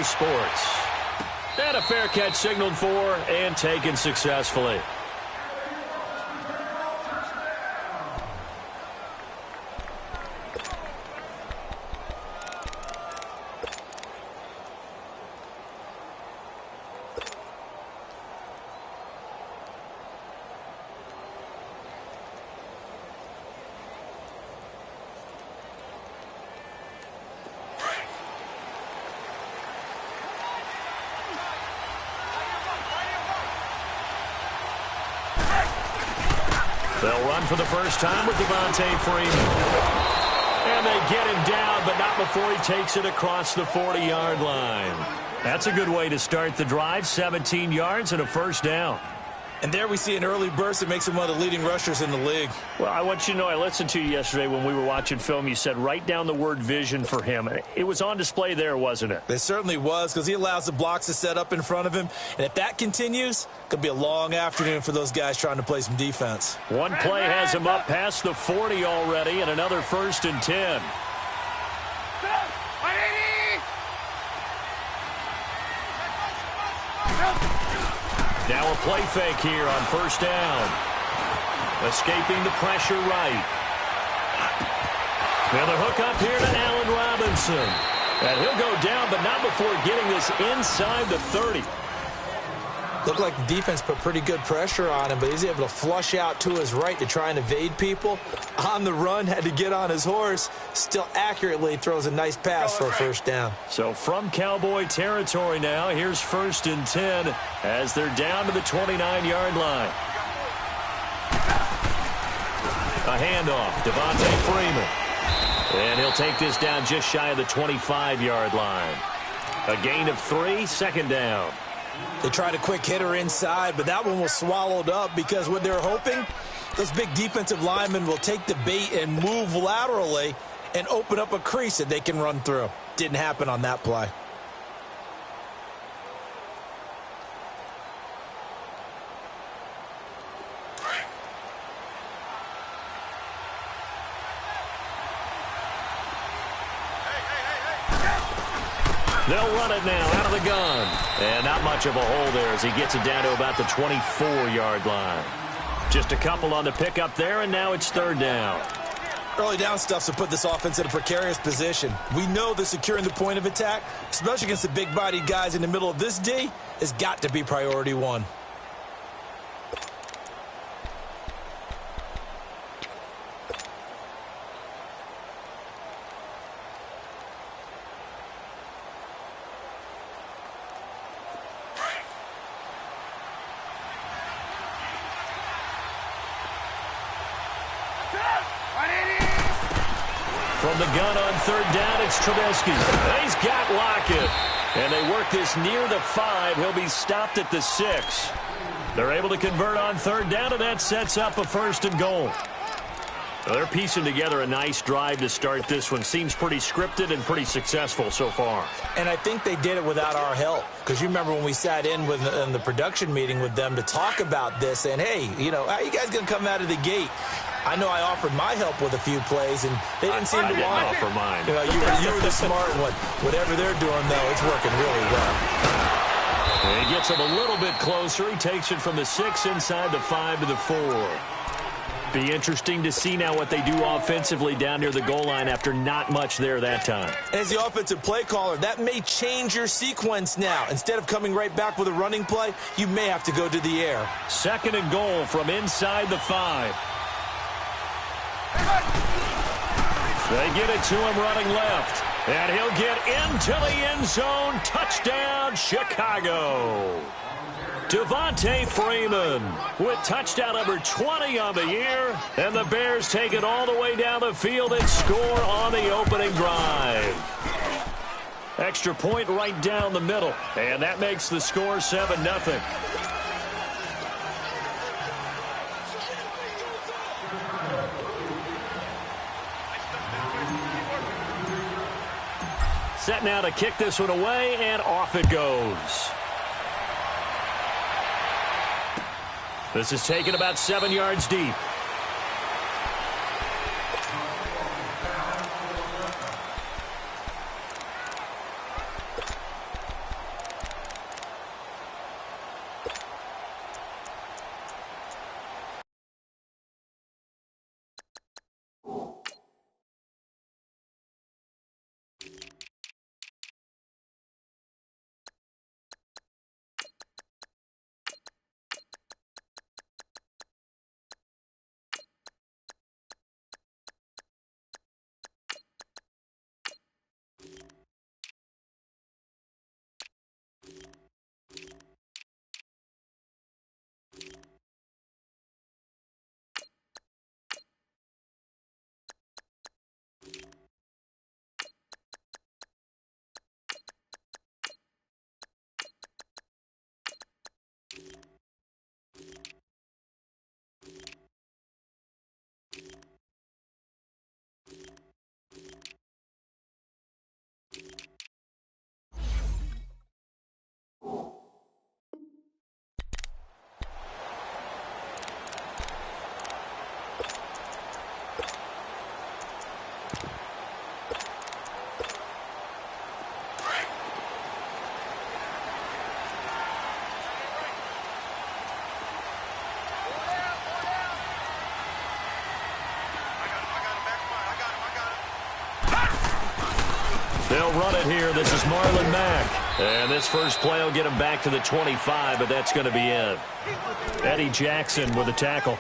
Sports. And a fair catch signaled for and taken successfully. They'll run for the first time with Devontae Freeman. And they get him down, but not before he takes it across the 40-yard line. That's a good way to start the drive, 17 yards and a first down. And there we see an early burst that makes him one of the leading rushers in the league. Well, I want you to know, I listened to you yesterday when we were watching film. You said write down the word vision for him. It was on display there, wasn't it? It certainly was, because he allows the blocks to set up in front of him. And if that continues, it could be a long afternoon for those guys trying to play some defense. One play has him up past the 40 already, and another 1st and 10. Now a play fake here on 1st down. Escaping the pressure right. Now the hook up here to Allen Robinson. And he'll go down, but not before getting this inside the 30. Looked like the defense put pretty good pressure on him, but he's able to flush out to his right to try and evade people. On the run, had to get on his horse. Still accurately throws a nice pass for a 1st down. So from Cowboy territory now, here's 1st and 10 as they're down to the 29-yard line. A handoff, Devontae Freeman. And he'll take this down just shy of the 25-yard line. A gain of 3, 2nd down. They tried a quick hitter inside, but that one was swallowed up because what they're hoping, those big defensive linemen will take the bait and move laterally and open up a crease that they can run through. Didn't happen on that play. They'll run it now out of the gun. And not much of a hole there as he gets it down to about the 24-yard line. Just a couple on the pickup there, and now it's 3rd down. Early down stuff's to put this offense in a precarious position. We know that securing the point of attack, especially against the big-bodied guys in the middle of this D, has got to be priority 1. From the gun on 3rd down, it's Trubisky. He's got Lockett. And they work this near the 5. He'll be stopped at the 6. They're able to convert on 3rd down, and that sets up a 1st and goal. Well, they're piecing together a nice drive to start this one. Seems pretty scripted and pretty successful so far. And I think they did it without our help. Because you remember when we sat in the production meeting with them to talk about this, and hey, you know, how are you guys going to come out of the gate? I know I offered my help with a few plays, and they didn't seem to want to offer mine. You know, you were the smart one. Whatever they're doing, though, it's working really well. And he gets him a little bit closer. He takes it from the 6 inside the 5 to the 4. Be interesting to see now what they do offensively down near the goal line after not much there that time. As the offensive play caller, that may change your sequence now. Instead of coming right back with a running play, you may have to go to the air. 2nd and goal from inside the 5. They get it to him running left. And he'll get into the end zone. Touchdown, Chicago. Devontae Freeman with touchdown number 20 on the year. And the Bears take it all the way down the field and score on the opening drive. Extra point right down the middle. And that makes the score 7-0. Set now to kick this one away, and off it goes. This is taken about 7 yards deep. They'll run it here. This is Marlon Mack. And this first play will get him back to the 25, but that's going to be it. Eddie Jackson with a tackle.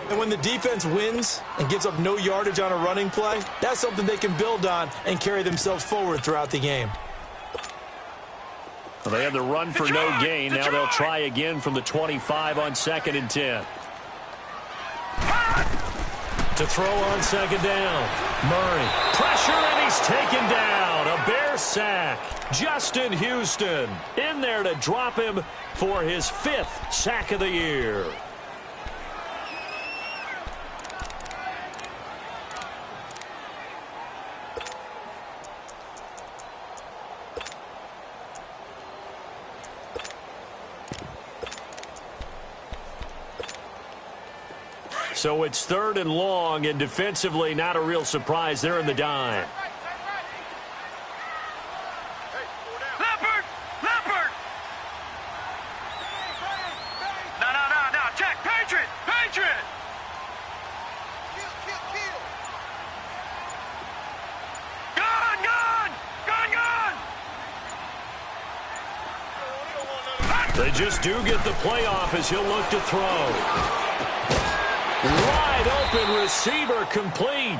And when the defense wins and gives up no yardage on a running play, that's something they can build on and carry themselves forward throughout the game. Well, they had the run for no gain. Now they'll try again from the 25 on 2nd and 10. To throw on 2nd down. Murray. Pressure, and he's taken down. A Bear sack. Justin Houston in there to drop him for his 5th sack of the year. So it's 3rd and long, and defensively not a real surprise. They're in the dime. Leopard! No, check, Patriot! Gun! They just do get the playoff as he'll look to throw. Wide open receiver complete.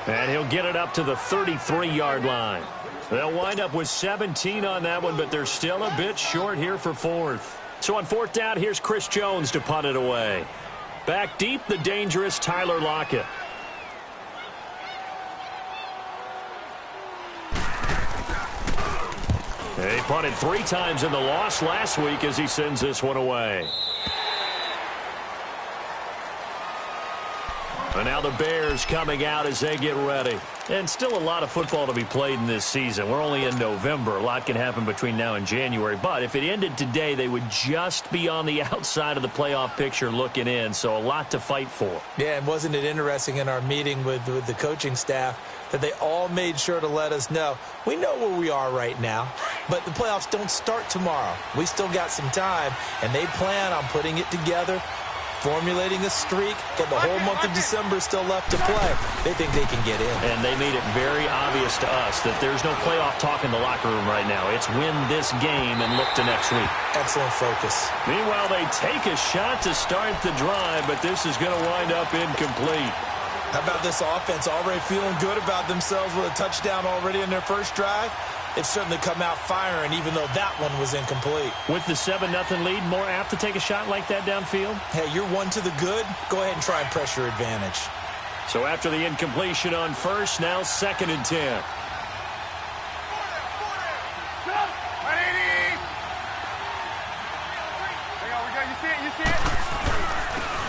And he'll get it up to the 33-yard line. They'll wind up with 17 on that one, but they're still a bit short here for 4th. So on 4th down, here's Chris Jones to punt it away. Back deep, the dangerous Tyler Lockett. He punted 3 times in the loss last week as he sends this one away. And now the Bears coming out as they get ready. And still a lot of football to be played in this season. We're only in November. A lot can happen between now and January. But if it ended today, they would just be on the outside of the playoff picture looking in. So a lot to fight for. Yeah, and wasn't it interesting in our meeting with the coaching staff that they all made sure to let us know, we know where we are right now, but the playoffs don't start tomorrow. We still got some time, and they plan on putting it together, formulating a streak, and the whole month of December still left to play. They think they can get in. And they made it very obvious to us that there's no playoff talk in the locker room right now. It's win this game and look to next week. Excellent focus. Meanwhile, they take a shot to start the drive, but this is going to wind up incomplete. How about this offense already feeling good about themselves with a touchdown already in their first drive? They've certainly come out firing, even though that one was incomplete. With the 7-0 lead, more apt to take a shot like that downfield? Hey, you're one to the good. Go ahead and try and pressure advantage. So after the incompletion on first, now 2nd and 10.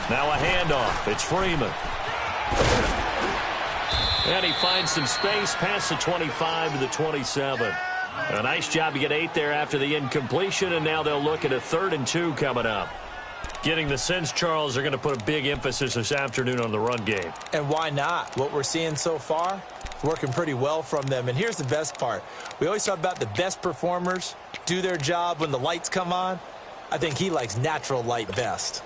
Now a handoff. It's Freeman. And he finds some space past the 25 to the 27. A nice job to get 8 there after the incompletion, and now they'll look at a 3rd and 2 coming up. Getting the sense, Charles, they're going to put a big emphasis this afternoon on the run game. And why not? What we're seeing so far, working pretty well from them. And here's the best part. We always talk about the best performers do their job when the lights come on. I think he likes natural light best.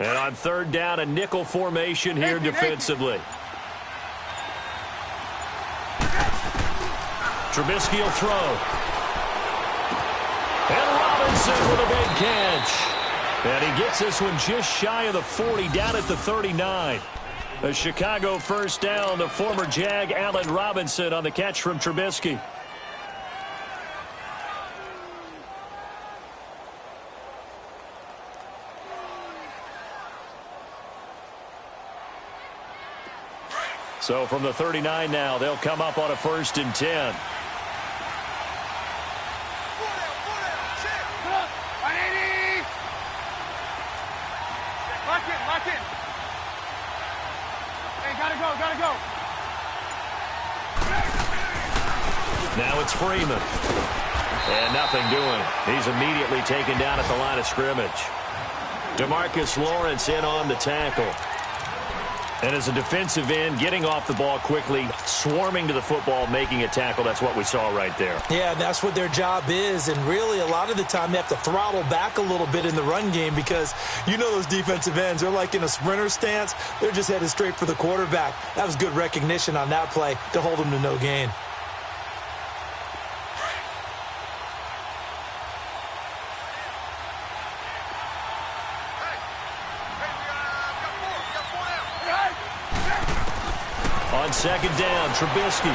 And on 3rd down, a nickel formation here defensively. Trubisky will throw. And Robinson with a big catch. And he gets this one just shy of the 40, down at the 39. A Chicago first down to former Jag Allen Robinson on the catch from Trubisky. So from the 39 now, they'll come up on a 1st and 10. Lock in. Hey, gotta go. Now it's Freeman. And nothing doing. He's immediately taken down at the line of scrimmage. DeMarcus Lawrence in on the tackle. And as a defensive end, getting off the ball quickly, swarming to the football, making a tackle, that's what we saw right there. Yeah, and that's what their job is. And really, a lot of the time, they have to throttle back a little bit in the run game because you know those defensive ends, they're like in a sprinter stance. They're just headed straight for the quarterback. That was good recognition on that play to hold them to no gain. On second down, Trubisky.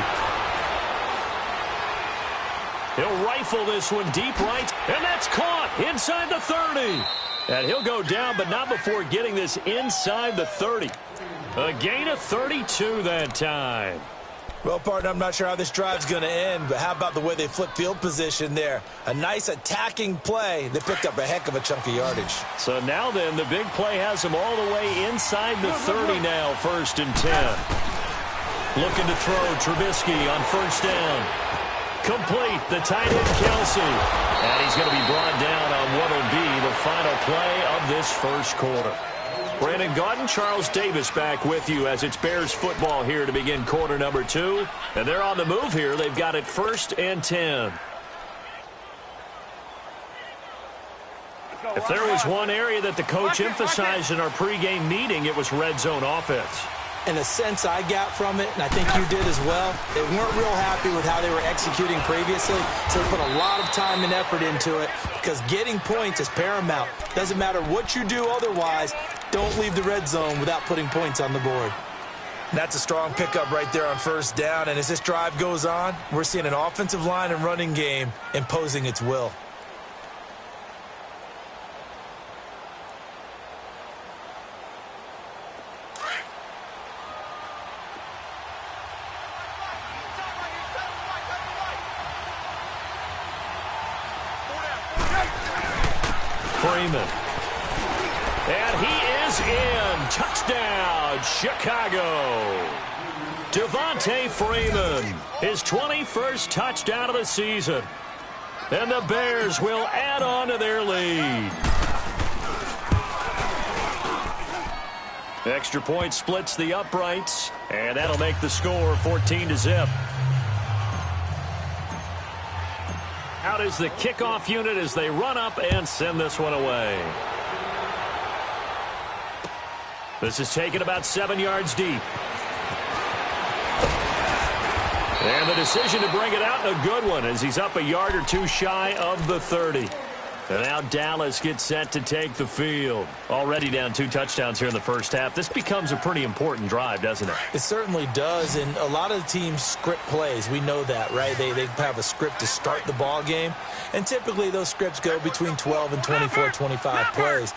He'll rifle this one deep right, and that's caught inside the 30. And he'll go down, but not before getting this inside the 30. A gain of 32 that time. Well, partner, I'm not sure how this drive's going to end, but how about the way they flip field position there? A nice attacking play. They picked up a heck of a chunk of yardage. So now then, the big play has them all the way inside the 30 now, 1st and 10. Looking to throw, Trubisky on 1st down. Complete, the tight end, Kelsey. And he's going to be brought down on what will be the final play of this 1st quarter. Brandon Gaudin, Charles Davis back with you as it's Bears football here to begin quarter number 2. And they're on the move here. They've got it 1st and 10. If there was one area that the coach emphasized in our pregame meeting, it was red zone offense. And a sense I got from it, and I think you did as well, they weren't real happy with how they were executing previously, so they put a lot of time and effort into it because getting points is paramount. Doesn't matter what you do otherwise, don't leave the red zone without putting points on the board. That's a strong pickup right there on 1st down, and as this drive goes on, we're seeing an offensive line and running game imposing its will. Freeman. And he is in. Touchdown, Chicago. Devontae Freeman, his 21st touchdown of the season. And the Bears will add on to their lead. Extra point splits the uprights, and that'll make the score 14-0. Out is the kickoff unit as they run up and send this one away. This is taken about 7 yards deep. And the decision to bring it out, a good one, as he's up a yard or two shy of the 30. And now Dallas gets set to take the field. Already down 2 touchdowns here in the first half. This becomes a pretty important drive, doesn't it? It certainly does, and a lot of the teams script plays. We know that, right? They have a script to start the ball game, and typically those scripts go between 12 and 24, 25 plays.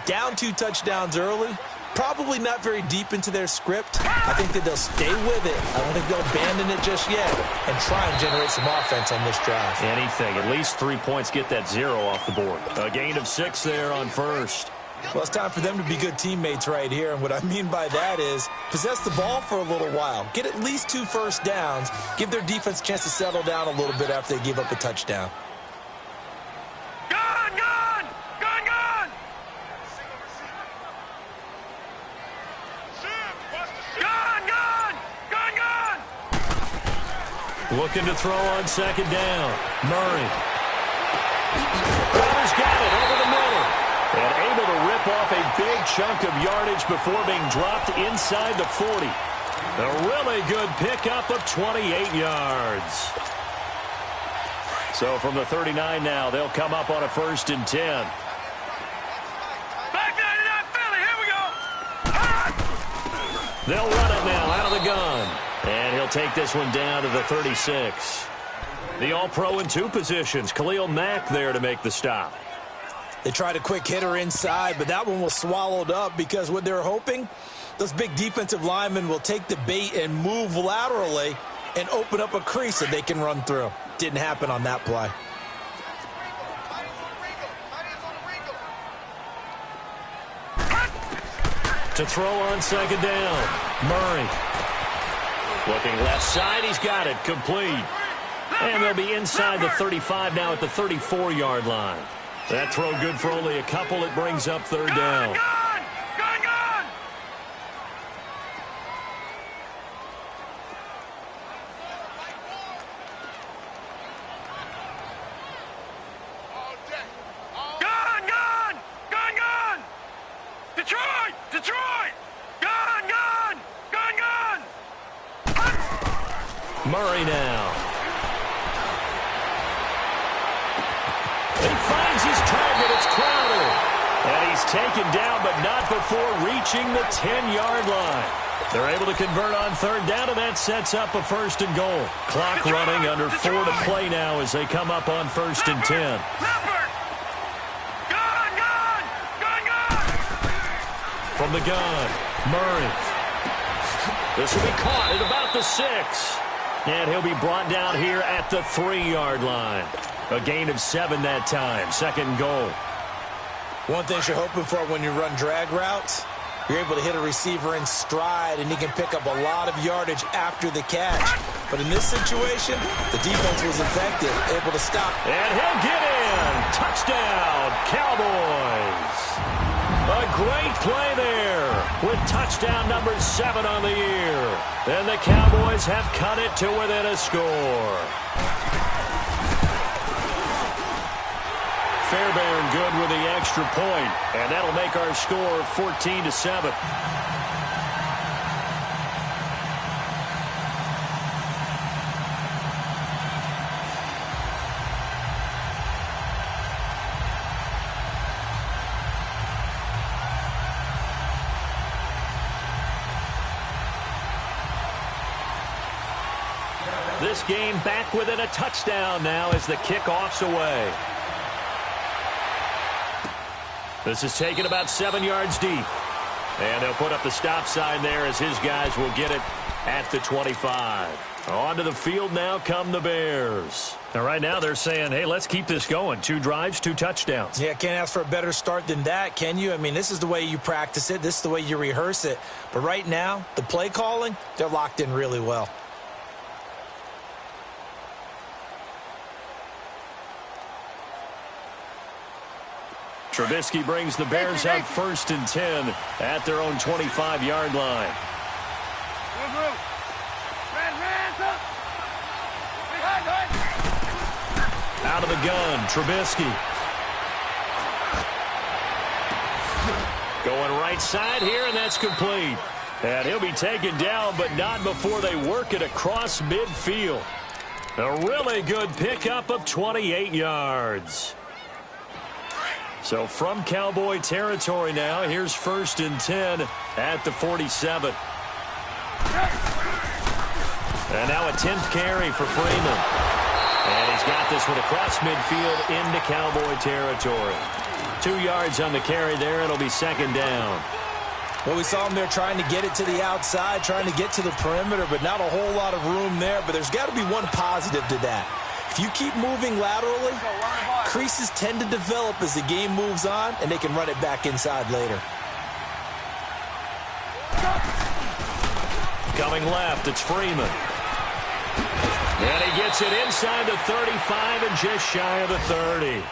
Down 2 touchdowns early, probably not very deep into their script. I think that they'll stay with it. I don't think they'll abandon it just yet and try and generate some offense on this drive. Anything. At least 3 points, get that 0 off the board. A gain of 6 there on 1st. Well, it's time for them to be good teammates right here, and what I mean by that is possess the ball for a little while. Get at least 2 first downs. Give their defense a chance to settle down a little bit after they give up a touchdown. Looking to throw on 2nd down. Murray. Crowder's got it over the middle. And able to rip off a big chunk of yardage before being dropped inside the 40. A really good pickup of 28 yards. So from the 39 now, they'll come up on a 1st and 10. Back 99 Philly, here we go. They'll run it now out of the gun. And he'll take this one down to the 36. The All-Pro in 2 positions. Khalil Mack there to make the stop. They tried a quick hitter inside, but that one was swallowed up because what they're hoping, those big defensive linemen will take the bait and move laterally and open up a crease that they can run through. Didn't happen on that play. To throw on 2nd down. Murray. Looking left side, he's got it, complete. And they'll be inside the 35 now at the 34-yard line. That throw good for only a couple. It brings up third down. Gone! Detroit! Gone! Murray now. He finds his target. It's Crowder. And he's taken down, but not before reaching the 10-yard line. They're able to convert on third down, and that sets up a 1st and goal. Clock running, under 4 to play now as they come up on 1st and 10. From the gun, Murray. This will be caught at about the 6. And he'll be brought down here at the 3-yard line. A gain of 7 that time. 2nd and goal. One thing you're hoping for when you run drag routes, you're able to hit a receiver in stride, and he can pick up a lot of yardage after the catch. But in this situation, the defense was effective, able to stop. And he'll get in. Touchdown, Cowboys. A great play there with touchdown number 7 on the year. And the Cowboys have cut it to within a score. Fairbairn good with the extra point, and that'll make our score 14-7. This game back within a touchdown now as the kickoff's away. This is taken about 7 yards deep. And they'll put up the stop sign there as his guys will get it at the 25. Onto the field now come the Bears. Now, right now they're saying, hey, let's keep this going. 2 drives, 2 touchdowns. Yeah, can't ask for a better start than that, can you? I mean, this is the way you practice it. This is the way you rehearse it. But right now, the play calling, they're locked in really well. Trubisky brings the Bears up 1st and 10 at their own 25-yard line. Out of the gun, Trubisky. Going right side here, and that's complete. And he'll be taken down, but not before they work it across midfield. A really good pickup of 28 yards. So from Cowboy territory now, here's 1st and 10 at the 47. And now a 10th carry for Freeman. And he's got this one across midfield into Cowboy territory. 2 yards on the carry there. It'll be 2nd down. Well, we saw him there trying to get it to the outside, trying to get to the perimeter, but not a whole lot of room there. But there's got to be one positive to that. If you keep moving laterally, creases tend to develop as the game moves on, and they can run it back inside later. Coming left, it's Freeman. And he gets it inside the 35 and just shy of the 30.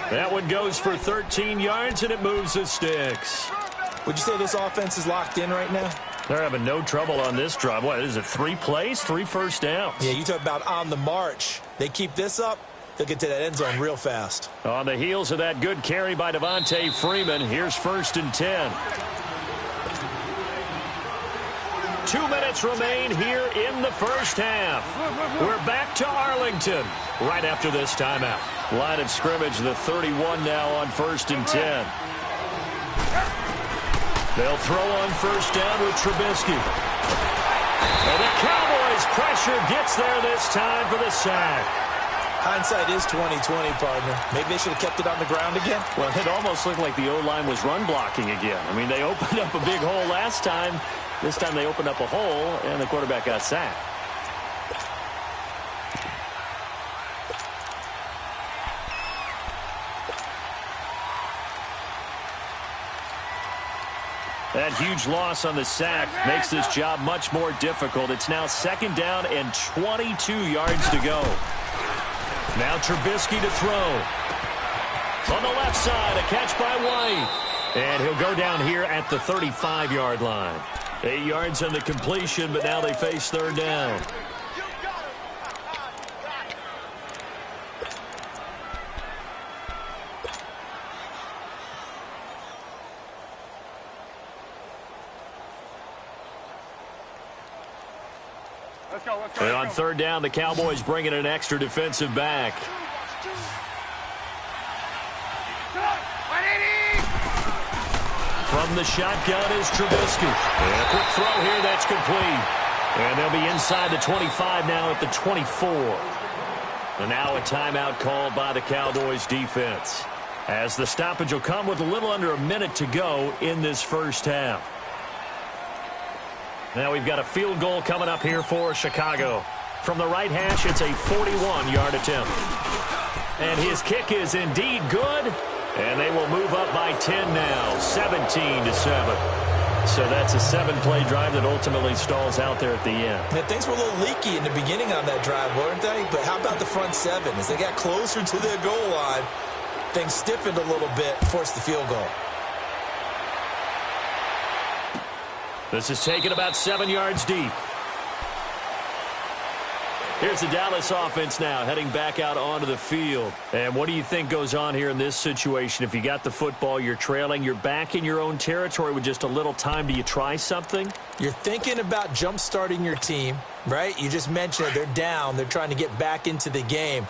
That one goes for 13 yards, and it moves the sticks. Would you say this offense is locked in right now? They're having no trouble on this drive. What is it, 3 plays, 3 first downs? Yeah, you talk about on the march. They keep this up, they'll get to that end zone real fast. On the heels of that good carry by Devontae Freeman, here's 1st and 10. 2 minutes remain here in the first half. We're back to Arlington right after this timeout. Line of scrimmage, the 31 now on 1st and 10. They'll throw on 1st down with Trubisky. And the Cowboys pressure gets there this time for the sack. Hindsight is 20/20, partner. Maybe they should have kept it on the ground again. Well, it almost looked like the O-line was run blocking again. I mean, they opened up a big hole last time. This time they opened up a hole, and the quarterback got sacked. That huge loss on the sack makes this job much more difficult. It's now 2nd down and 22 yards to go. Now Trubisky to throw. On the left side, a catch by White. And he'll go down here at the 35-yard line. 8 yards on the completion, but now they face third down. And on third down, the Cowboys bring in an extra defensive back. From the shotgun is Trubisky. And a quick throw here that's complete. And they'll be inside the 25 now at the 24. And now a timeout called by the Cowboys defense, as the stoppage will come with a little under a minute to go in this first half. Now we've got a field goal coming up here for Chicago. From the right hash, it's a 41-yard attempt. And his kick is indeed good. And they will move up by 10 now, 17-7. So that's a 7-play drive that ultimately stalls out there at the end. Yeah, things were a little leaky in the beginning on that drive, weren't they? But how about the front seven? As they got closer to their goal line, things stiffened a little bit, forced the field goal. This is taken about 7 yards deep. Here's the Dallas offense now heading back out onto the field. And what do you think goes on here in this situation? If you got the football, you're trailing, you're back in your own territory with just a little time. Do you try something? You're thinking about jump-starting your team, right? You just mentioned it. They're down. They're trying to get back into the game.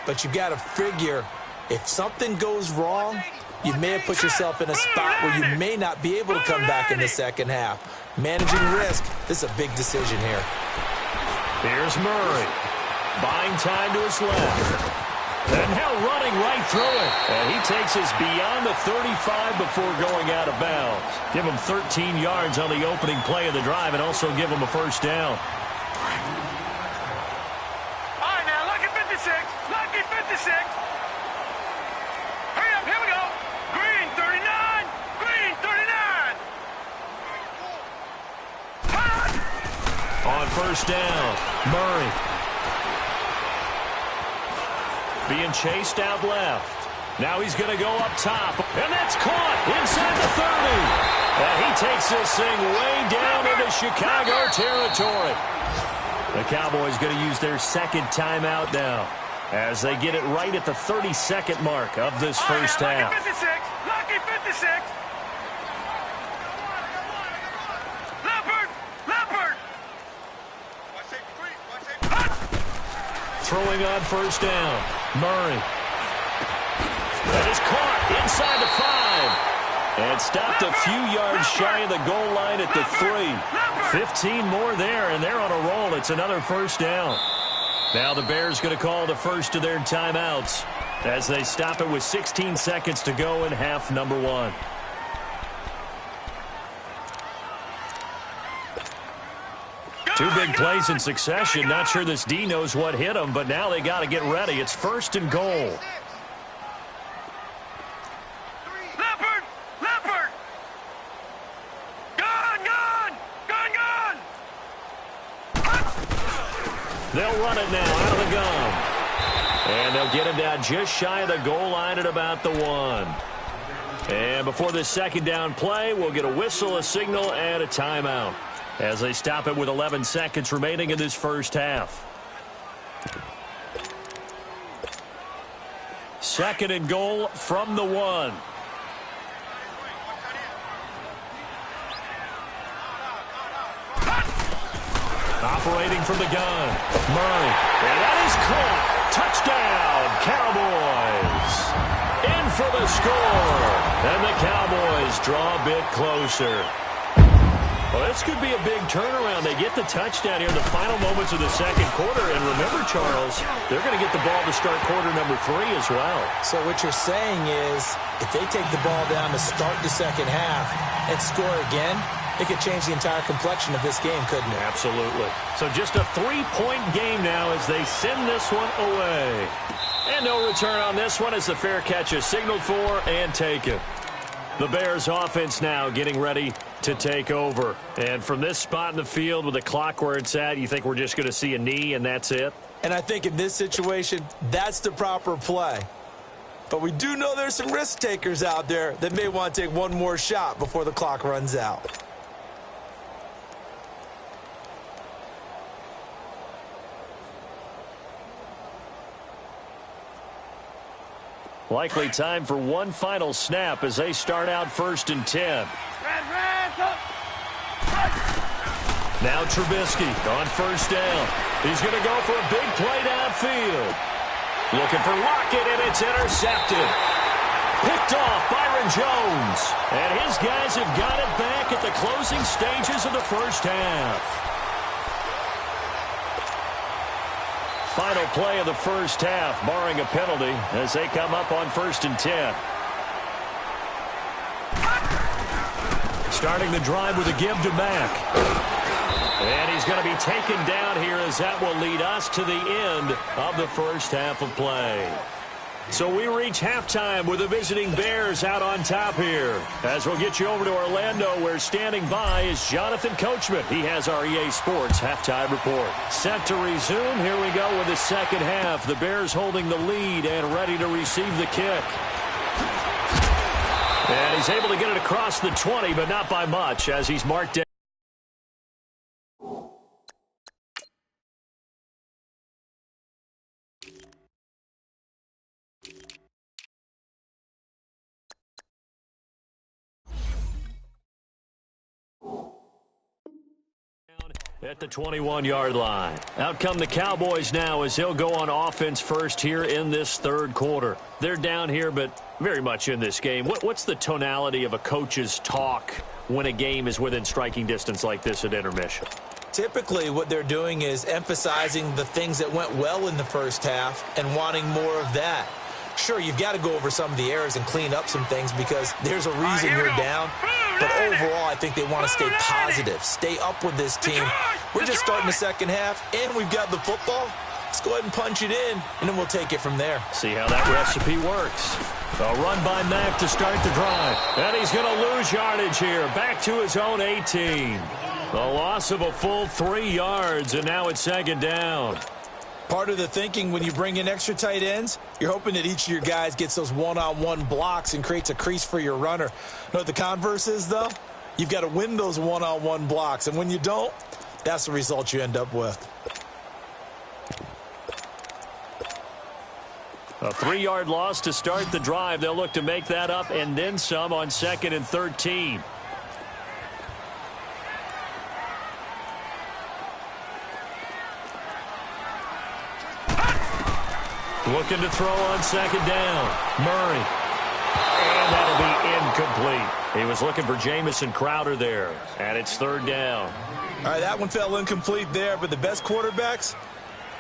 But you've got to figure if something goes wrong, you may have put yourself in a spot where you may not be able to come back in the second half. Managing risk, this is a big decision here. Here's Murray. Buying time to his left. And now running right through it. And he takes us beyond the 35 before going out of bounds. Give him 13 yards on the opening play of the drive and also give him a first down. All right, now, lucky 56. Lucky 56. Hurry up, here we go. Green 39. Green 39. On first down, Murray. Being chased out left. Now he's going to go up top. And that's caught inside the 30. And he takes this thing way down into Chicago territory. The Cowboys going to use their second timeout now, as they get it right at the 32nd mark of this first half. Lucky 56. Lucky 56. Throwing on first down, Murray. That is caught inside the 5. And stopped a few yards shy of the goal line at the 3. 15 more there, and they're on a roll. It's another first down. Now the Bears going to call the first of their timeouts as they stop it with 16 seconds to go in half number 1. Two big plays in succession. Not sure this D knows what hit him, but now they got to get ready. It's first and goal. Leopard! Leopard! Gun! Gun! Gun! Gun! They'll run it now out of the gun. And they'll get him down just shy of the goal line at about the 1. And before this second down play, we'll get a whistle, a signal, and a timeout, as they stop it with 11 seconds remaining in this first half. Second and goal from the 1. Operating from the gun, Murray. And that is caught. Touchdown, Cowboys. In for the score. And the Cowboys draw a bit closer. Well, this could be a big turnaround. They get the touchdown here in the final moments of the second quarter. And remember, Charles, they're going to get the ball to start quarter number 3 as well. So what you're saying is, if they take the ball down to start the second half and score again, it could change the entire complexion of this game, couldn't it? Absolutely. So just a 3-point game now as they send this one away. And no return on this one as the fair catch is signaled for and taken. The Bears offense now getting ready to take over. And from this spot in the field with the clock where it's at, you think we're just going to see a knee and that's it? And I think in this situation, that's the proper play. But we do know there's some risk takers out there that may want to take one more shot before the clock runs out. Likely time for one final snap as they start out 1st and 10. Now Trubisky on 1st down. He's going to go for a big play downfield. Looking for Lockett, and it's intercepted. Picked off Byron Jones. And his guys have got it back at the closing stages of the first half. Final play of the first half, barring a penalty, as they come up on 1st and 10. Starting the drive with a give to Mack. And he's going to be taken down here as that will lead us to the end of the first half of play. So we reach halftime with the visiting Bears out on top here. As we'll get you over to Orlando, where standing by is Jonathan Coachman. He has our EA Sports halftime report. Set to resume. Here we go with the second half. The Bears holding the lead and ready to receive the kick. And he's able to get it across the 20, but not by much as he's marked down. At the 21-yard line. Out come the Cowboys now as they'll go on offense first here in this third quarter. They're down here, but very much in this game. What's the tonality of a coach's talk when a game is within striking distance like this at intermission? Typically, what they're doing is emphasizing the things that went well in the first half and wanting more of that. Sure, you've got to go over some of the errors and clean up some things because there's a reason you're down. But overall, I think they want to stay positive, stay up with this team. We're just starting the second half, and we've got the football. Let's go ahead and punch it in, and then we'll take it from there. See how that recipe works. A run by Mack to start the drive. And he's going to lose yardage here. Back to his own 18. The loss of a full 3 yards, and now it's second down. Part of the thinking when you bring in extra tight ends, you're hoping that each of your guys gets those one-on-one blocks and creates a crease for your runner. You know what the converse is, though? You've got to win those one-on-one blocks, and when you don't, that's the result you end up with. A 3-yard loss to start the drive. They'll look to make that up and then some on 2nd and 13. Looking to throw on 2nd down. Murray. And that'll be incomplete. He was looking for Jamison Crowder there. And it's 3rd down. All right, that one fell incomplete there, but the best quarterbacks,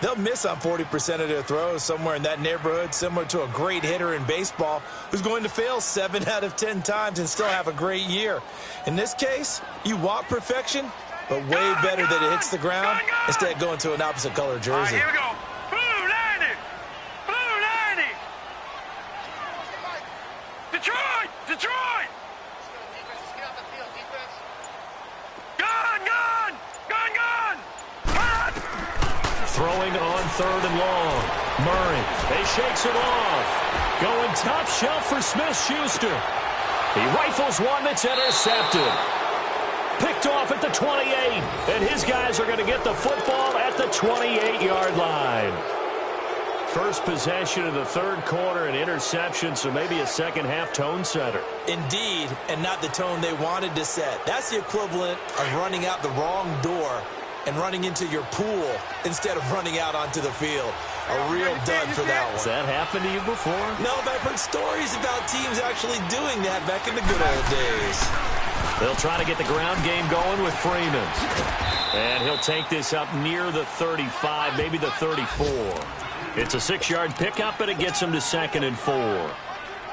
they'll miss on 40% of their throws, somewhere in that neighborhood, similar to a great hitter in baseball who's going to fail 7 out of 10 times and still have a great year. In this case, you want perfection, but way better that it hits the ground instead of going to an opposite color jersey. All right, here we go. Blue 90. Blue 90. Detroit. Detroit. Gun, gun. Gun, gun. Gun. Throwing on 3rd and long. Murray. He shakes it off. Going top shelf for Smith-Schuster. He rifles one that's intercepted. Picked off at the 28. And his guys are going to get the football at the 28-yard line. First possession of the third quarter, an interception, so maybe a second-half tone setter. Indeed, and not the tone they wanted to set. That's the equivalent of running out the wrong door and running into your pool instead of running out onto the field. A real dud for that one. Has that happened to you before? No, but I've heard stories about teams actually doing that back in the good old days. They'll try to get the ground game going with Freeman. And he'll take this up near the 35, maybe the 34. It's a 6-yard pickup, and it gets him to 2nd and 4.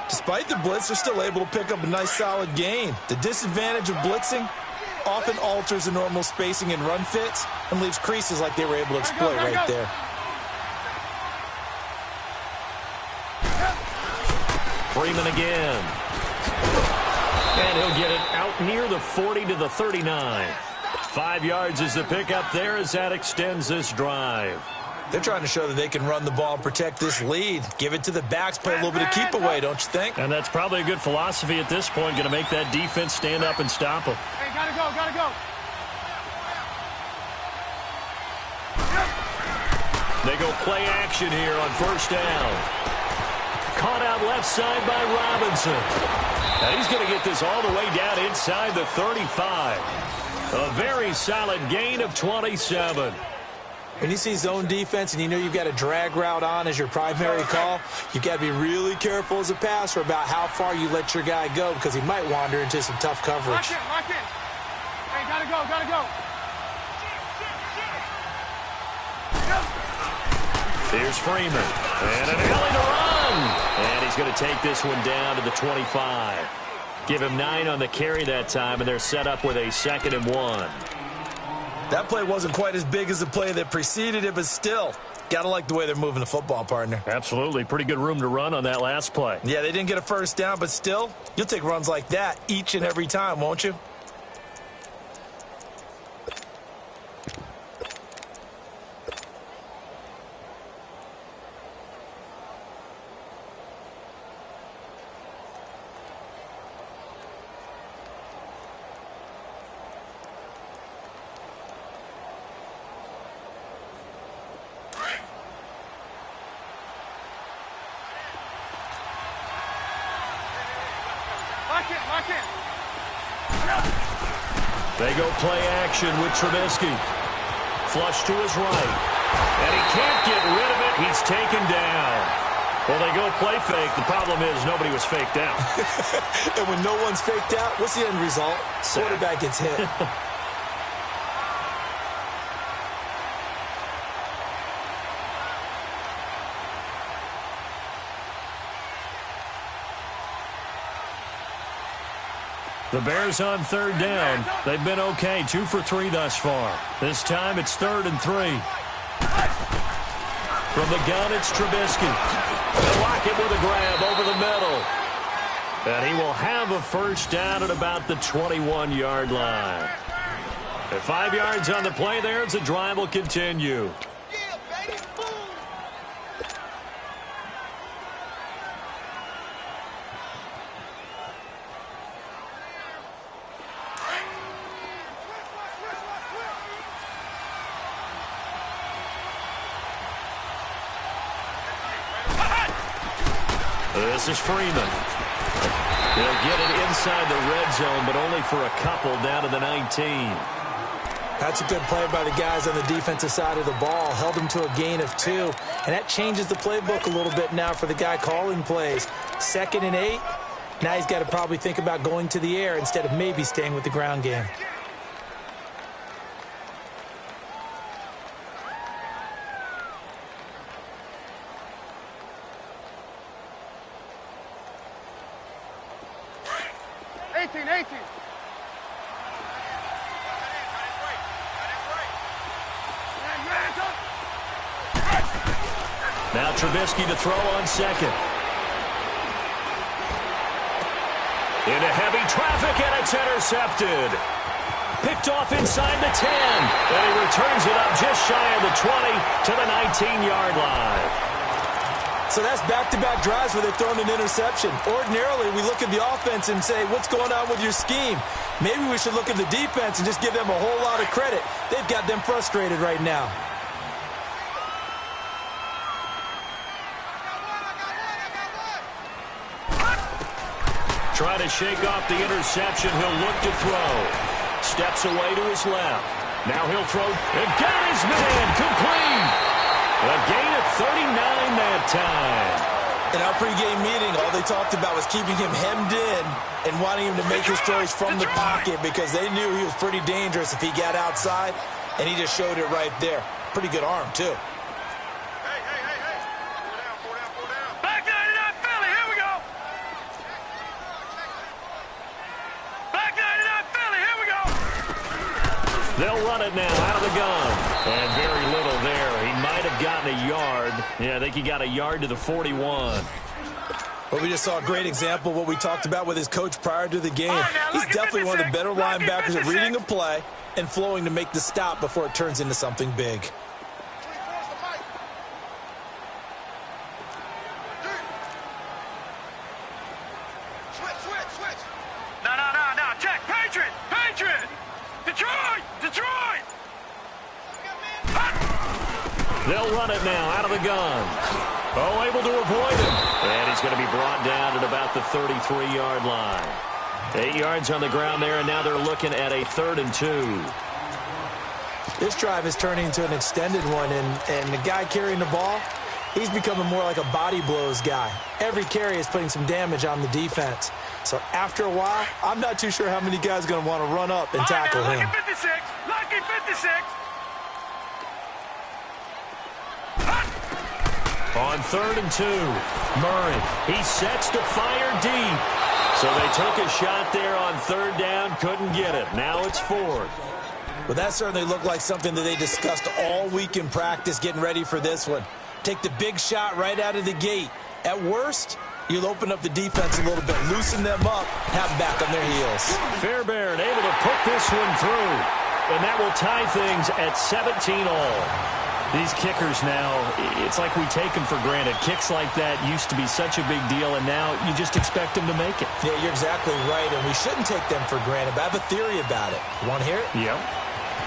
Despite the blitz, they're still able to pick up a nice, solid gain. The disadvantage of blitzing often alters the normal spacing and run fits and leaves creases like they were able to exploit right there. Freeman again. And he'll get it out near the 40 to the 39. 5 yards is the pickup there as that extends this drive. They're trying to show that they can run the ball and protect this lead. Give it to the backs, play a little bit of keep away, don't you think? And that's probably a good philosophy at this point, going to make that defense stand up and stop them. Hey, gotta go, gotta go. They go play action here on first down. Caught out left side by Robinson. And he's going to get this all the way down inside the 35. A very solid gain of 27. When you see zone defense and you know you've got a drag route on as your primary call, you've got to be really careful as a passer about how far you let your guy go because he might wander into some tough coverage. Lock in, lock in. Hey, gotta go, gotta go. Here's Freeman. And an alley to run. And he's going to take this one down to the 25. Give him 9 on the carry that time, and they're set up with a 2nd and 1. That play wasn't quite as big as the play that preceded it, but still, got to like the way they're moving the football, partner. Absolutely. Pretty good room to run on that last play. Yeah, they didn't get a first down, but still, you'll take runs like that each and every time, won't you? They go play action with Trubisky. Flush to his right. And he can't get rid of it. He's taken down. Well, they go play fake. The problem is nobody was faked out. And when no one's faked out, what's the end result? Quarterback gets hit. The Bears on 3rd down. They've been okay, 2 for 3 thus far. This time it's 3rd and 3. From the gun, it's Trubisky. They'll lock it with a grab over the middle. And he will have a first down at about the 21-yard line. At 5 yards on the play there, the drive will continue. This is Freeman. They'll get it inside the red zone, but only for a couple down to the 19. That's a good play by the guys on the defensive side of the ball. Held them to a gain of 2. And that changes the playbook a little bit now for the guy calling plays. 2nd and 8. Now he's got to probably think about going to the air instead of maybe staying with the ground game. Now Trubisky to throw on 2nd. Into heavy traffic, and it's intercepted. Picked off inside the 10. And he returns it up just shy of the 20 to the 19-yard line. So that's back-to-back drives where they've thrown an interception. Ordinarily, we look at the offense and say, what's going on with your scheme? Maybe we should look at the defense and just give them a whole lot of credit. They've got them frustrated right now. Try to shake off the interception. He'll look to throw. Steps away to his left. Now he'll throw and got his man complete. A gain of 39 that time. In our pregame meeting, all they talked about was keeping him hemmed in and wanting him to make his throws from the pocket because they knew he was pretty dangerous if he got outside, and he just showed it right there. Pretty good arm, too. They'll run it now out of the gun. And very little there. He might have gotten a yard. Yeah, I think he got a yard to the 41. Well, we just saw a great example of what we talked about with his coach prior to the game. He's definitely one of the better linebackers at reading a play and flowing to make the stop before it turns into something big. They'll run it now out of the gun. Oh, able to avoid him. And he's going to be brought down at about the 33-yard line. 8 yards on the ground there, and now they're looking at a 3rd and 2. This drive is turning into an extended one, and the guy carrying the ball, he's becoming more like a body blows guy. Every carry is putting some damage on the defense. So after a while, I'm not too sure how many guys are going to want to run up and tackle him. Lucky 56! Lucky 56! On 3rd and 2, Murray, he sets to fire deep. So they took a shot there on 3rd down, couldn't get it. Now it's 4th. Well, that certainly looked like something that they discussed all week in practice getting ready for this one. Take the big shot right out of the gate. At worst, you'll open up the defense a little bit, loosen them up, have them back on their heels. Fairbairn able to put this one through, and that will tie things at 17 all. These kickers now, it's like we take them for granted. Kicks like that used to be such a big deal, and now you just expect them to make it. Yeah, you're exactly right, and we shouldn't take them for granted, but I have a theory about it. You want to hear it? Yep.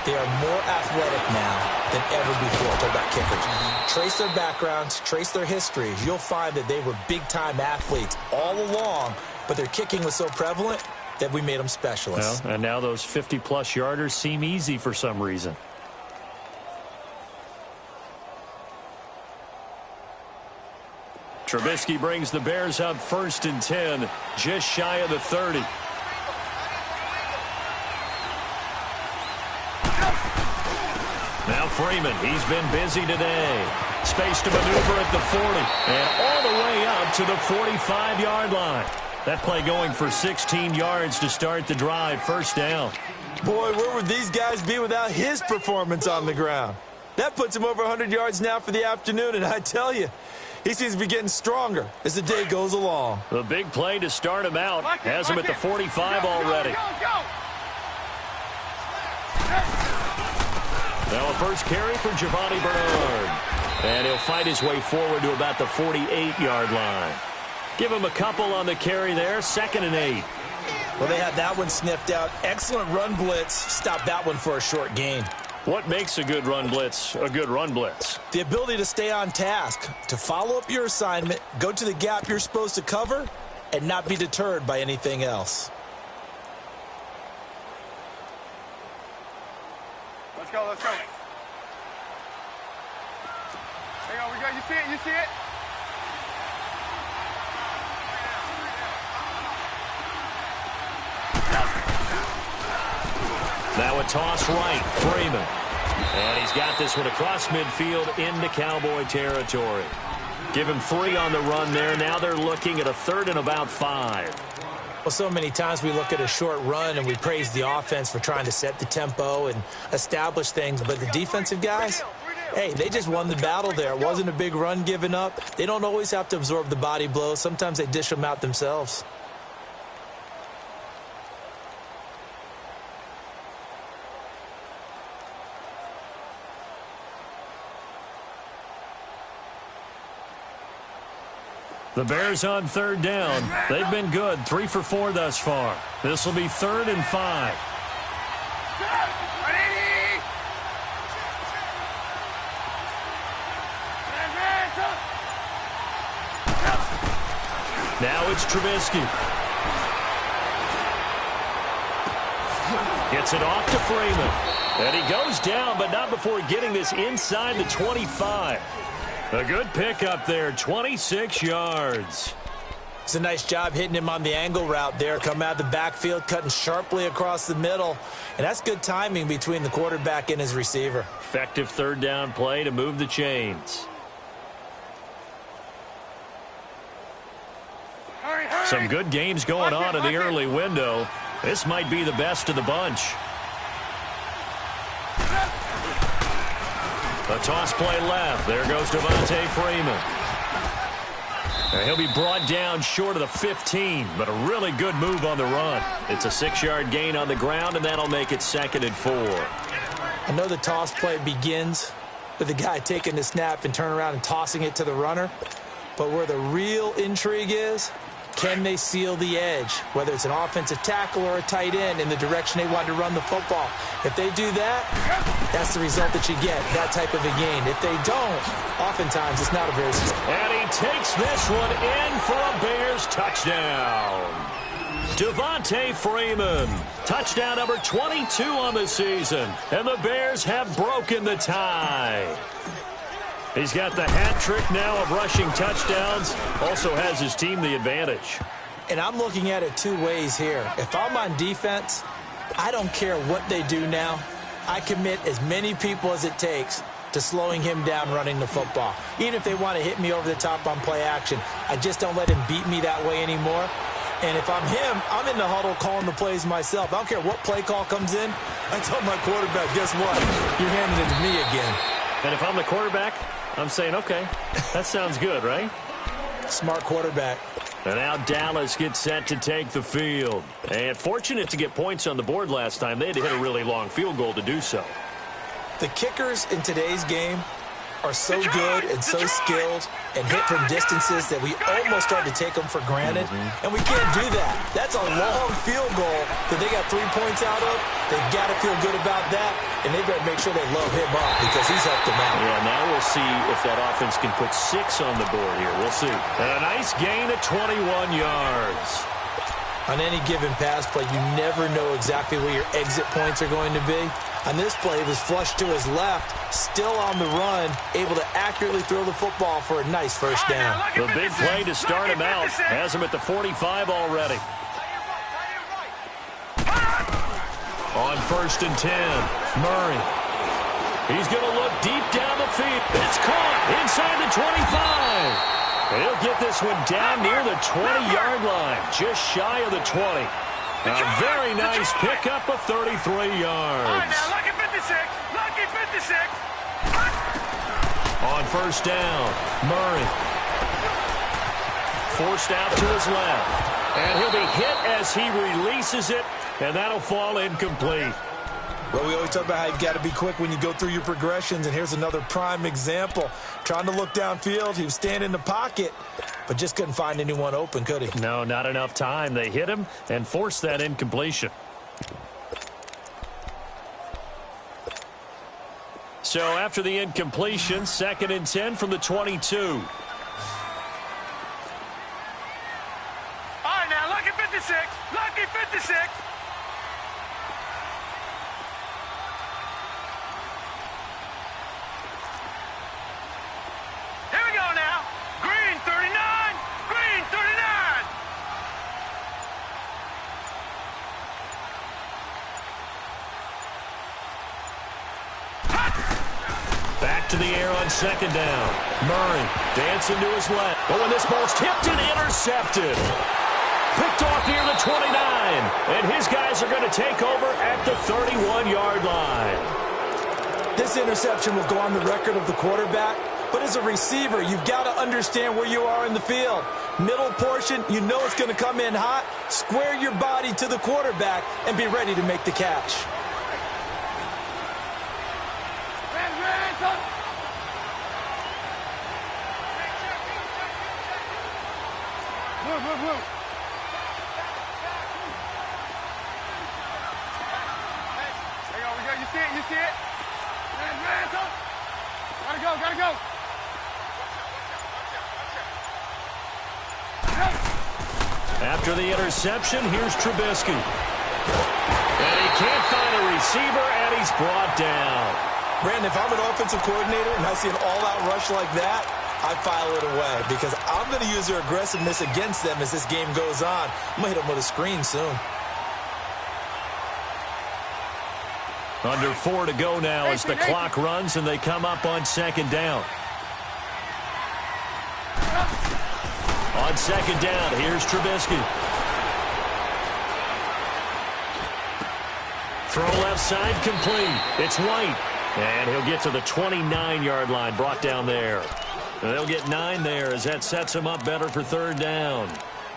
They are more athletic now than ever before. Talk about kickers. Trace their backgrounds, trace their histories. You'll find that they were big-time athletes all along, but their kicking was so prevalent that we made them specialists. Well, and now those 50-plus yarders seem easy for some reason. Trubisky brings the Bears up 1st and 10, just shy of the 30. Now Freeman, he's been busy today. Space to maneuver at the 40 and all the way up to the 45-yard line. That play going for 16 yards to start the drive, 1st down. Boy, where would these guys be without his performance on the ground? That puts him over 100 yards now for the afternoon, and I tell you, he seems to be getting stronger as the day goes along. The big play to start him out has him at the 45 already. Now a first carry for Giovanni Bernard. And he'll fight his way forward to about the 48-yard line. Give him a couple on the carry there, 2nd and 8. Well, they had that one sniffed out. Excellent run blitz. Stop that one for a short gain. What makes a good run blitz a good run blitz? The ability to stay on task, to follow up your assignment, go to the gap you're supposed to cover, and not be deterred by anything else. Let's go, let's go. There we go, you see it, you see it? Now a toss right, Freeman. And he's got this one across midfield into Cowboy territory. Give him 3 on the run there. Now they're looking at a 3rd and about 5. Well, so many times we look at a short run and we praise the offense for trying to set the tempo and establish things. But the defensive guys, hey, they just won the battle there. It wasn't a big run given up. They don't always have to absorb the body blows. Sometimes they dish them out themselves. The Bears on 3rd down. They've been good, 3 for 4 thus far. This will be 3rd and 5. Now it's Trubisky. Gets it off to Freeman. And he goes down, but not before getting this inside the 25. A good pickup there, 26 yards. It's a nice job hitting him on the angle route there. Come out of the backfield, cutting sharply across the middle. And that's good timing between the quarterback and his receiver. Effective 3rd down play to move the chains. Some good games going on in the early window. This might be the best of the bunch. A toss play left. There goes Devontae Freeman. He'll be brought down short of the 15, but a really good move on the run. It's a 6-yard gain on the ground, and that'll make it 2nd and 4. I know the toss play begins with the guy taking the snap and turn around and tossing it to the runner. But where the real intrigue is Can they seal the edge, whether it's an offensive tackle or a tight end, in the direction they want to run the football? If they do that, that's the result that you get, that type of a gain. If they don't, oftentimes it's not a very successful. And he takes this one in for a Bears touchdown. Devontae Freeman, touchdown number 22 on the season, and the Bears have broken the tie. He's got the hat trick now of rushing touchdowns, also has his team the advantage. And I'm looking at it two ways here. If I'm on defense, I don't care what they do now. I commit as many people as it takes to slowing him down running the football. Even if they want to hit me over the top on play action, I just don't let him beat me that way anymore. And if I'm him, I'm in the huddle calling the plays myself. I don't care what play call comes in. I tell my quarterback, guess what? You're handing it to me again. And if I'm the quarterback, I'm saying, okay, that sounds good, right? Smart quarterback. And now Dallas gets set to take the field. And fortunate to get points on the board last time. They had to hit a really long field goal to do so. The kickers in today's game are so good and so skilled and hit from distances that we almost start to take them for granted. And we can't do that. That's a long field goal that they got 3 points out of. They've got to feel good about that, and they better make sure they load him up because he's helped them out. Yeah, now we'll see if that offense can put 6 on the board here. We'll see. And a nice gain of 21 yards. On any given pass play, you never know exactly where your exit points are going to be. On this play, it was flushed to his left, still on the run, able to accurately throw the football for a nice first down. The big play to start him out has him at the 45 already. On 1st and 10, Murray. He's going to look deep down the field. It's caught inside the 25. He'll get this one down near the 20-yard line, just shy of the 20. A very nice pickup of 33 yards. All right, now, lucky 56. Lucky 56. On 1st down, Murray. Forced out to his left. And he'll be hit as he releases it, and that'll fall incomplete. Well, we always talk about how you've got to be quick when you go through your progressions, and here's another prime example. Trying to look downfield, he was standing in the pocket, but just couldn't find anyone open, could he? No, not enough time. They hit him and forced that incompletion. So after the incompletion, 2nd and 10 from the 22. All right, now, lucky 56. Lucky 56. Here we go now. Green 39. Green 39. Back to the air on 2nd down. Murray dancing to his left. But when this ball's tipped and intercepted. Picked off near the 29. And his guys are going to take over at the 31-yard line. This interception will go on the record of the quarterback, but as a receiver, you've got to understand where you are in the field. Middle portion, you know it's going to come in hot. Square your body to the quarterback and be ready to make the catch. You see it? Gotta go. After the interception, here's Trubisky. And he can't find a receiver, and he's brought down. Brandon, if I'm an offensive coordinator and I see an all-out rush like that, I file it away because I'm going to use their aggressiveness against them as this game goes on. I'm going to hit them with a screen soon. Under 4 to go now as the clock runs and they come up on 2nd down. On 2nd down, here's Trubisky. Throw left side complete. It's White. And he'll get to the 29-yard line, brought down there. And they'll get 9 there as that sets him up better for 3rd down.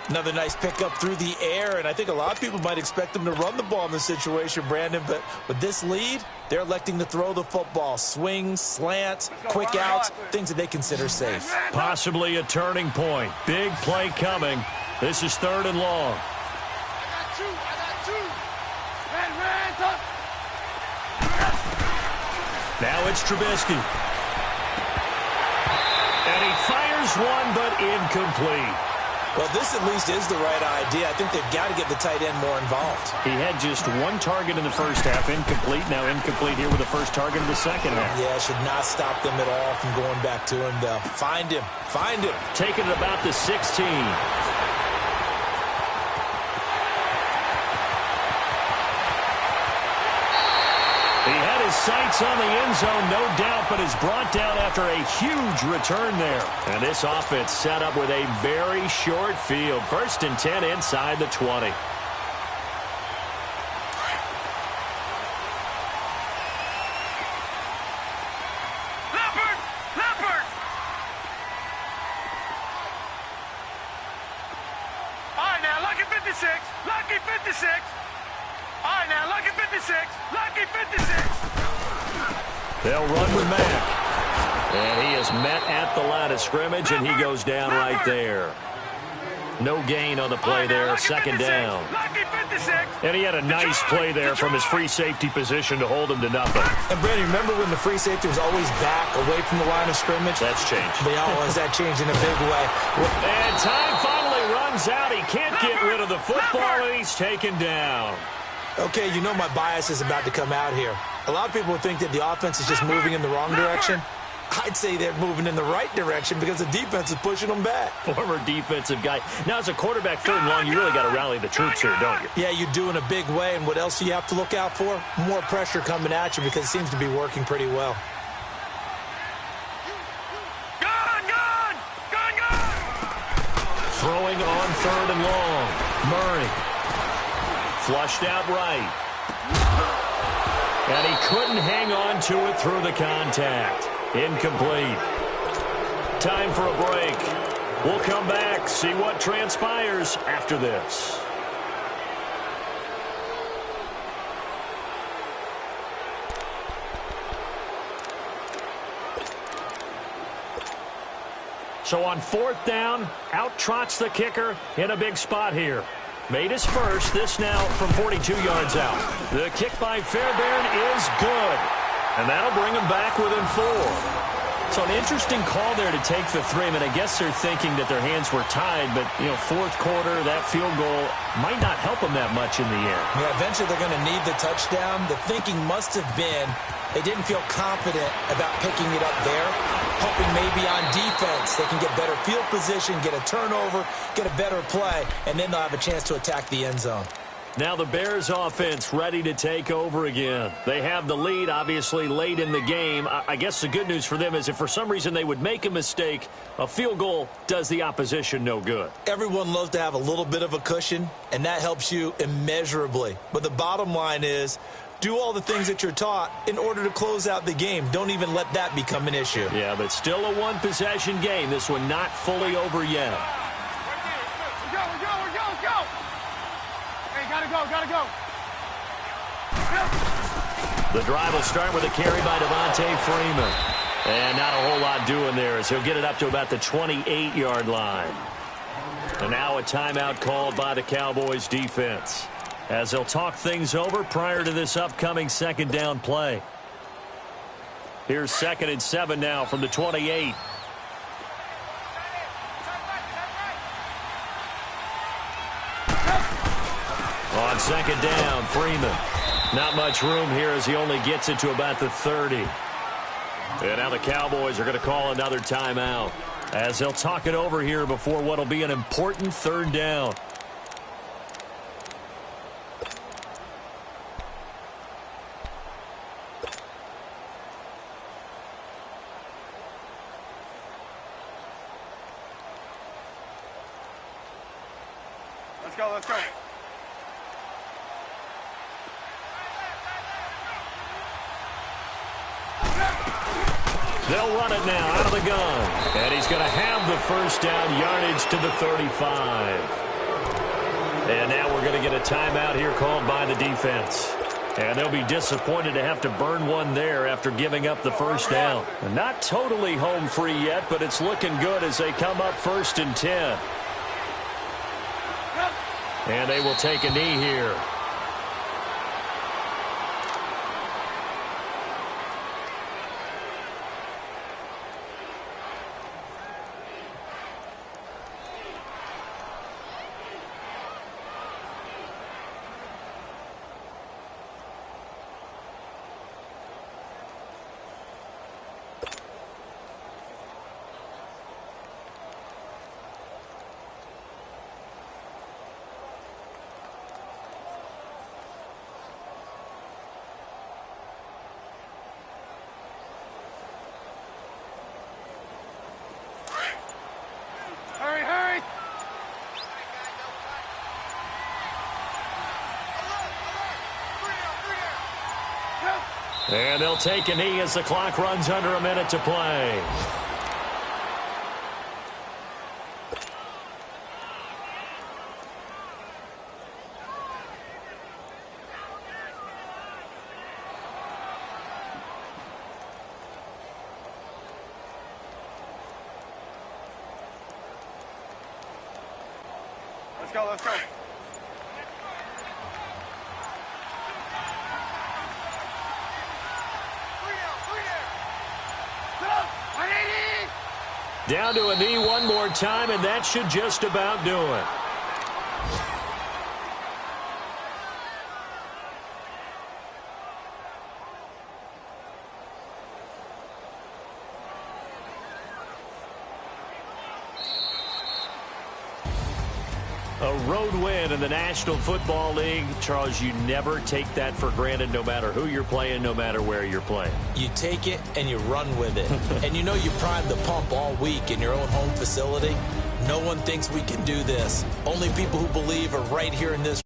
Another nice pickup through the air, and I think a lot of people might expect them to run the ball in this situation, Brandon, but with this lead, they're electing to throw the football. Swings, slants, quick outs, things that they consider safe. Possibly a turning point. Big play coming. This is 3rd and long. I got two. Red, up. Now it's Trubisky. And he fires one, but incomplete. Well, this at least is the right idea. I think they've got to get the tight end more involved. He had just one target in the first half, incomplete. Now incomplete here with the first target in the second half. Yeah, should not stop them at all from going back to him, though. Find him. Taking it about the 16. He had his sights on the end zone, no doubt, but is brought down after a huge return there. And this offense set up with a very short field. 1st and 10 inside the 20. Leopard! All right, now, lucky 56. All right, now, lucky 56. They'll run with Mack. And he is met at the line of scrimmage, and he goes down right there. No gain on the play there, 2nd down. And he had a nice play there from his free safety position to hold him to nothing. And, Brandon, remember when the free safety was always back away from the line of scrimmage? That's changed. They always that changed in a big way. And time finally runs out. He can't get rid of the football, and he's taken down. Okay, you know my bias is about to come out here. A lot of people think that the offense is just moving in the wrong direction. I'd say they're moving in the right direction because the defense is pushing them back. Former defensive guy. Now, as a quarterback 3rd and long, you really got to rally the troops here, don't you? Yeah, you do in a big way. And what else do you have to look out for? More pressure coming at you because it seems to be working pretty well. Gun! Throwing on 3rd and long. Murray. Flushed out right. And he couldn't hang on to it through the contact. Incomplete. Time for a break. We'll come back, see what transpires after this. So on 4th down, out trots the kicker in a big spot here. Made his first, this now from 42 yards out. The kick by Fairbairn is good. And that'll bring him back within 4. So an interesting call there to take the 3. I mean, I guess they're thinking that their hands were tied, but, 4th quarter, that field goal might not help them that much in the end. Yeah, eventually they're going to need the touchdown. The thinking must have been they didn't feel confident about picking it up there, hoping maybe on defense they can get better field position, get a turnover, get a better play, and then they'll have a chance to attack the end zone. Now the Bears offense ready to take over again. They have the lead, obviously, late in the game. I guess the good news for them is if for some reason they would make a mistake, a field goal does the opposition no good. Everyone loves to have a little bit of a cushion, and that helps you immeasurably. But the bottom line is, do all the things that you're taught in order to close out the game. Don't even let that become an issue. Yeah, but still a one-possession game. This one not fully over yet. Go! Hey, gotta go! The drive will start with a carry by Devontae Freeman. And not a whole lot doing there as he'll get it up to about the 28-yard line. And now a timeout called by the Cowboys defense, as they'll talk things over prior to this upcoming 2nd down play. Here's 2nd and 7 now from the 28. On 2nd down, Freeman. Not much room here as he only gets it to about the 30. And now the Cowboys are going to call another timeout, as they'll talk it over here before what will be an important 3rd down. Let's go. They'll run it now out of the gun. And he's going to have the 1st down, yardage to the 35. And now we're going to get a timeout here called by the defense. And they'll be disappointed to have to burn one there after giving up the 1st down. And not totally home free yet, but it's looking good as they come up 1st and 10. And they will take a knee here. Hurry, hurry! And they'll take a knee as the clock runs under a minute to play. Let's go, let's go. Down to a knee one more time, and that should just about do it. A road win in the National Football League. Charles, you never take that for granted no matter who you're playing, no matter where you're playing. You take it and you run with it. And you know you primed the pump all week in your own home facility. No one thinks we can do this. Only people who believe are right here in this